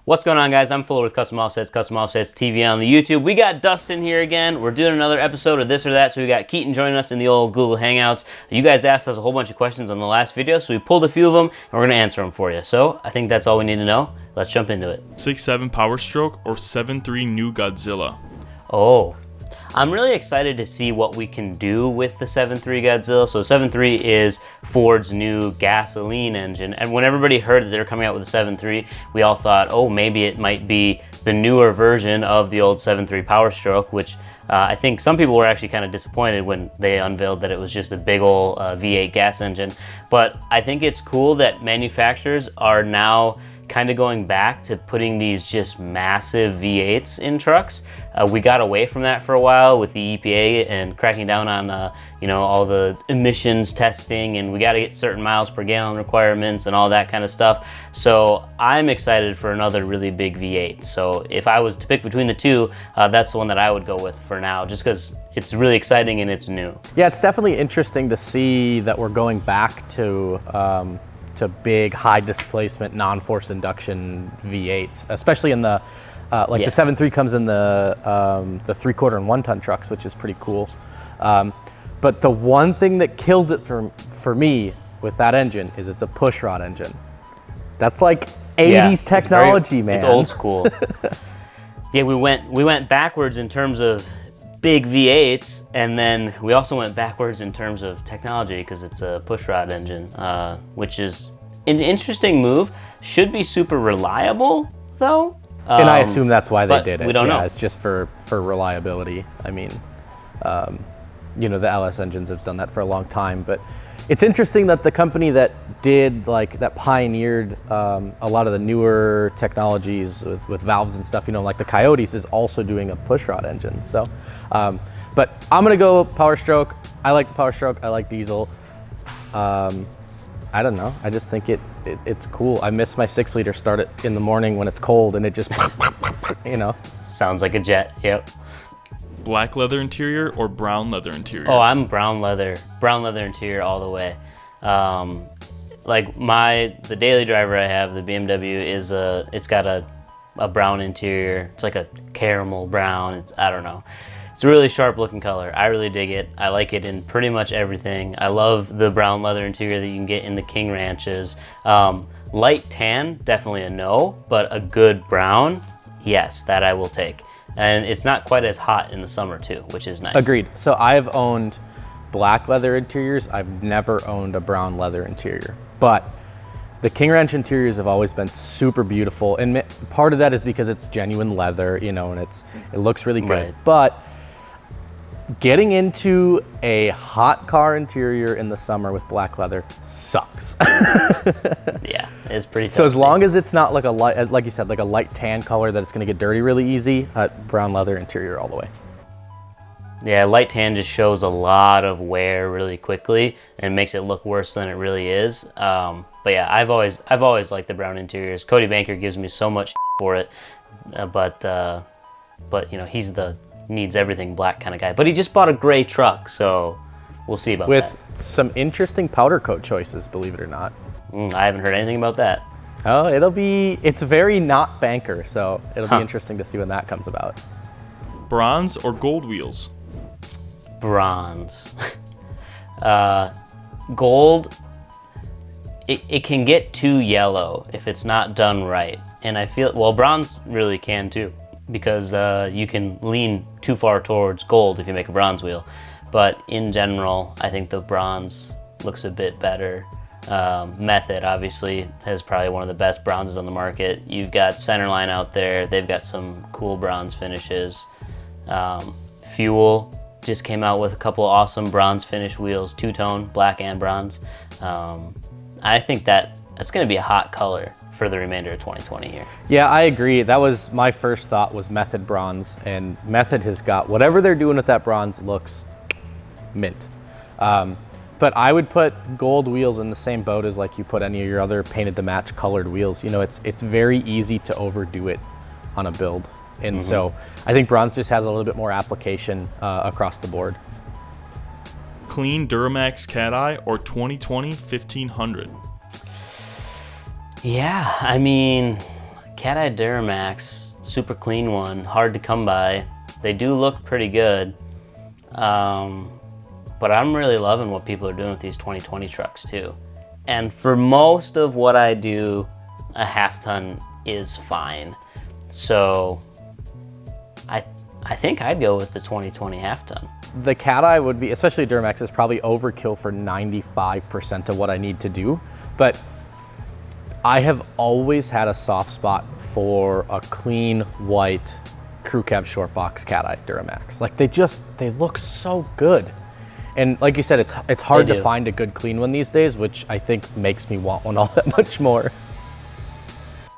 What's going on, guys? I'm Fuller with Custom Offsets TV on the YouTube. We got Dustin here again. We're doing another episode of this or that, so we got Keaton joining us in the old Google Hangouts. You guys asked us a whole bunch of questions on the last video, so we pulled a few of them, and we're going to answer them for you. So I think that's all we need to know. Let's jump into it. 6.7 Power Stroke or 7.3 New Godzilla? Oh, I'm really excited to see what we can do with the 7.3 Godzilla. So 7.3 is Ford's new gasoline engine. And when everybody heard that they were coming out with a 7.3, we all thought, oh, maybe it might be the newer version of the old 7.3 Power Stroke, which I think some people were actually kind of disappointed when they unveiled that it was just a big old V8 gas engine. But I think it's cool that manufacturers are now kind of going back to putting these just massive V8s in trucks. We got away from that for a while with the EPA and cracking down on all the emissions testing, and we got to get certain miles per gallon requirements and all that kind of stuff. So I'm excited for another really big V8. So if I was to pick between the two, that's the one that I would go with for now, just because it's really exciting and it's new. Yeah, it's definitely interesting to see that we're going back to big high displacement non-forced induction V8s, especially in the the 7.3 comes in the 3/4 and 1 ton trucks, which is pretty cool. But the one thing that kills it for me with that engine is it's a pushrod engine. That's like 80s technology, man. It's old school. Yeah, we went backwards in terms of big V8s, and then we also went backwards in terms of technology because it's a pushrod engine, which is an interesting move. Should be super reliable, though. And I assume that's why they did it. We don't know. It's just for reliability. I mean, the LS engines have done that for a long time, but it's interesting that the company that pioneered a lot of the newer technologies with valves and stuff, like the Coyotes, is also doing a pushrod engine. So, but I'm gonna go Power Stroke. I like the Power Stroke. I like diesel. I don't know. I just think it's cool. I miss my 6-liter. Start it in the morning when it's cold, and it just, Sounds like a jet. Yep. Black leather interior or brown leather interior? Oh, I'm brown leather interior all the way. The daily driver I have, the BMW, it's got a brown interior. It's like a caramel brown. I don't know. It's a really sharp looking color. I really dig it. I like it in pretty much everything. I love the brown leather interior that you can get in the King Ranches. Light tan, definitely a no, but a good brown, yes, that I will take. And it's not quite as hot in the summer too, which is nice. Agreed. So I've owned black leather interiors. I've never owned a brown leather interior, but the King Ranch interiors have always been super beautiful. And part of that is because it's genuine leather, and it looks really good. Right. But getting into a hot car interior in the summer with black leather sucks. Yeah, it's pretty tough. So as long as it's not like a light, like you said, like a light tan color that it's going to get dirty really easy, brown leather interior all the way. Yeah, light tan just shows a lot of wear really quickly and makes it look worse than it really is. But yeah, I've always liked the brown interiors. Cody Banker gives me so much for it, but he's the needs everything black kind of guy. But he just bought a gray truck, so we'll see about that. With some interesting powder coat choices, believe it or not. I haven't heard anything about that. Oh, it's very not Banker, so it'll be interesting to see when that comes about. Bronze or gold wheels? Bronze. Gold, it can get too yellow if it's not done right. And I feel, bronze really can too, because you can lean too far towards gold if you make a bronze wheel. But in general, I think the bronze looks a bit better. Method obviously has probably one of the best bronzes on the market. You've got Centerline out there. They've got some cool bronze finishes. Fuel just came out with a couple awesome bronze finish wheels, two-tone, black and bronze. I think that's going to be a hot color for the remainder of 2020 here. Yeah, I agree. That was my first thought, was Method bronze, and Method has got whatever they're doing with that bronze looks mint. But I would put gold wheels in the same boat as like you put any of your other painted to match colored wheels. It's very easy to overdo it on a build. And so I think bronze just has a little bit more application across the board. Clean Duramax Cat Eye or 2020 1500? Yeah, I mean, Cat-Eye Duramax, super clean one, hard to come by. They do look pretty good. But I'm really loving what people are doing with these 2020 trucks too. And for most of what I do, a half ton is fine. So I think I'd go with the 2020 half ton. The Cat-Eye would be, especially Duramax, is probably overkill for 95% of what I need to do. But I have always had a soft spot for a clean white crew cab short box Cat-Eye Duramax. Like they look so good. And like you said, it's hard to find a good clean one these days, which I think makes me want one all that much more.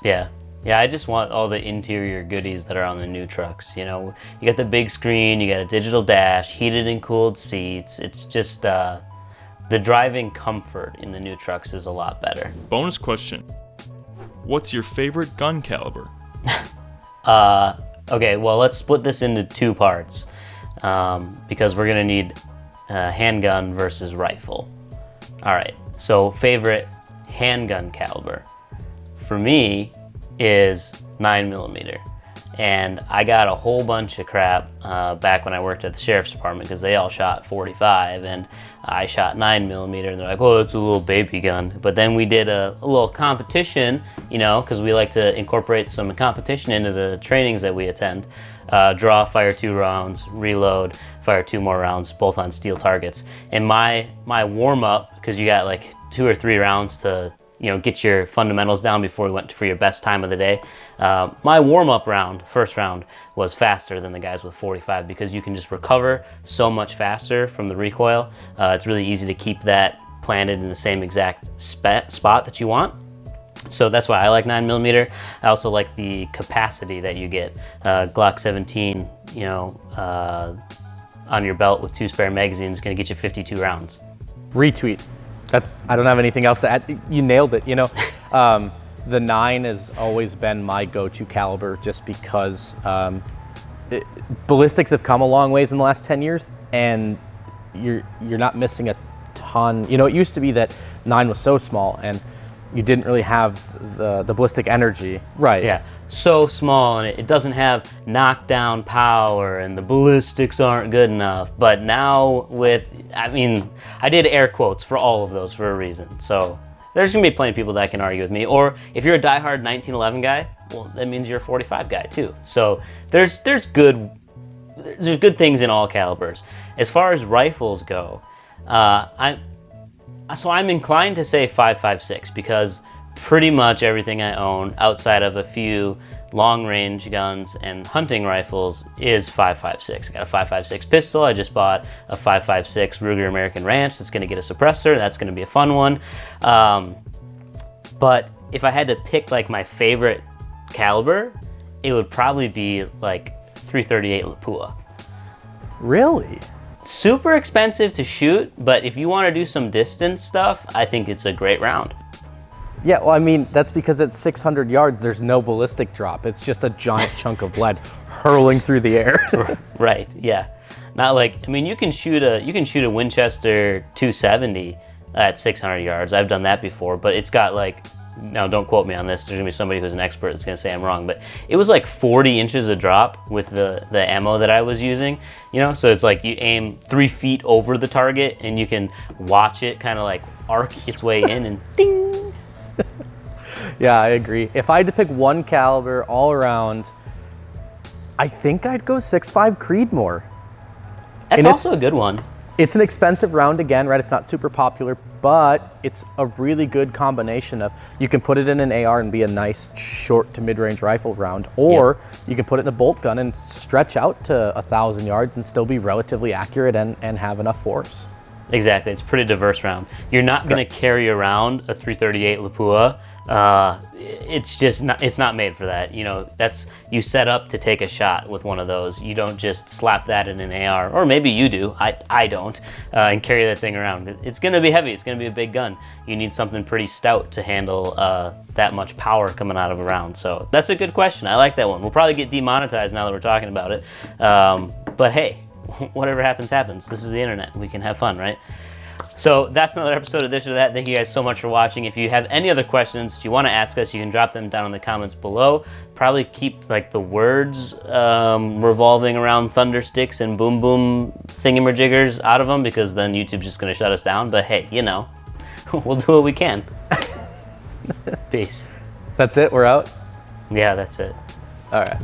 Yeah. Yeah, I just want all the interior goodies that are on the new trucks. You know, you got the big screen, you got a digital dash, heated and cooled seats. It's just the driving comfort in the new trucks is a lot better. Bonus question. What's your favorite gun caliber? Okay, well, let's split this into two parts because we're going to need handgun versus rifle. All right, so favorite handgun caliber for me is 9mm. And I got a whole bunch of crap back when I worked at the sheriff's department because they all shot 45 and I shot 9mm, and they're like, oh, it's a little baby gun. But then we did a little competition, you know, because we like to incorporate some competition into the trainings that we attend. Draw, fire 2 rounds, reload, fire 2 more rounds, both on steel targets. And my warm-up, because you got like 2 or 3 rounds to, you know, get your fundamentals down before we went for your best time of the day. My warm-up round, first round, was faster than the guys with 45 because you can just recover so much faster from the recoil. It's really easy to keep that planted in the same exact spot that you want. So that's why I like 9mm. I also like the capacity that you get. Glock 17, you know, on your belt with 2 spare magazines is gonna get you 52 rounds. Retweet. I don't have anything else to add. You nailed it, you know. The 9 has always been my go-to caliber just because ballistics have come a long ways in the last 10 years and you're not missing a ton. You know, it used to be that 9 was so small and you didn't really have the ballistic energy. Right. Yeah, so small and it doesn't have knockdown power and the ballistics aren't good enough. But now with, I mean, I did air quotes for all of those for a reason. So there's gonna be plenty of people that can argue with me. Or if you're a diehard 1911 guy, well, that means you're a 45 guy too. So there's good things in all calibers. As far as rifles go, I'm inclined to say 5.56 because pretty much everything I own outside of a few long range guns and hunting rifles is 5.56. I got a 5.56 pistol. I just bought a 5.56 Ruger American Ranch that's gonna get a suppressor. That's gonna be a fun one. But if I had to pick like my favorite caliber, it would probably be like 338 Lapua. Really? Super expensive to shoot, but if you want to do some distance stuff, I think it's a great round. Yeah, well, I mean, that's because at 600 yards, there's no ballistic drop. It's just a giant chunk of lead hurling through the air. Right, yeah. Not like, I mean, you can shoot a Winchester 270 at 600 yards. I've done that before, but it's got like, now don't quote me on this, there's gonna be somebody who's an expert that's gonna say I'm wrong, but it was like 40 inches of drop with the ammo that I was using, you know? So it's like you aim 3 feet over the target and you can watch it kind of like arc its way in and ding. Yeah, I agree. If I had to pick one caliber all around, I think I'd go 6.5 Creedmoor. That's also a good one. It's an expensive round again, right? It's not super popular, but it's a really good combination of, you can put it in an AR and be a nice short to mid-range rifle round, or you can put it in a bolt gun and stretch out to 1,000 yards and still be relatively accurate and have enough force. Exactly, it's a pretty diverse round. You're not gonna carry around a 338 Lapua. It's just not, it's not made for that. You know, you set up to take a shot with one of those. You don't just slap that in an AR, or maybe you do, I don't, and carry that thing around. It's gonna be heavy, it's gonna be a big gun. You need something pretty stout to handle that much power coming out of a round. So that's a good question, I like that one. We'll probably get demonetized now that we're talking about it. But hey, whatever happens, happens. This is the internet, we can have fun, right? So that's another episode of This or That. Thank you guys so much for watching. If you have any other questions you want to ask us, you can drop them down in the comments below. Probably keep like the words revolving around thundersticks and boom boom thingamajiggers out of them, because then YouTube's just gonna shut us down. But hey, you know, we'll do what we can. Peace. That's it, we're out? Yeah, that's it. All right.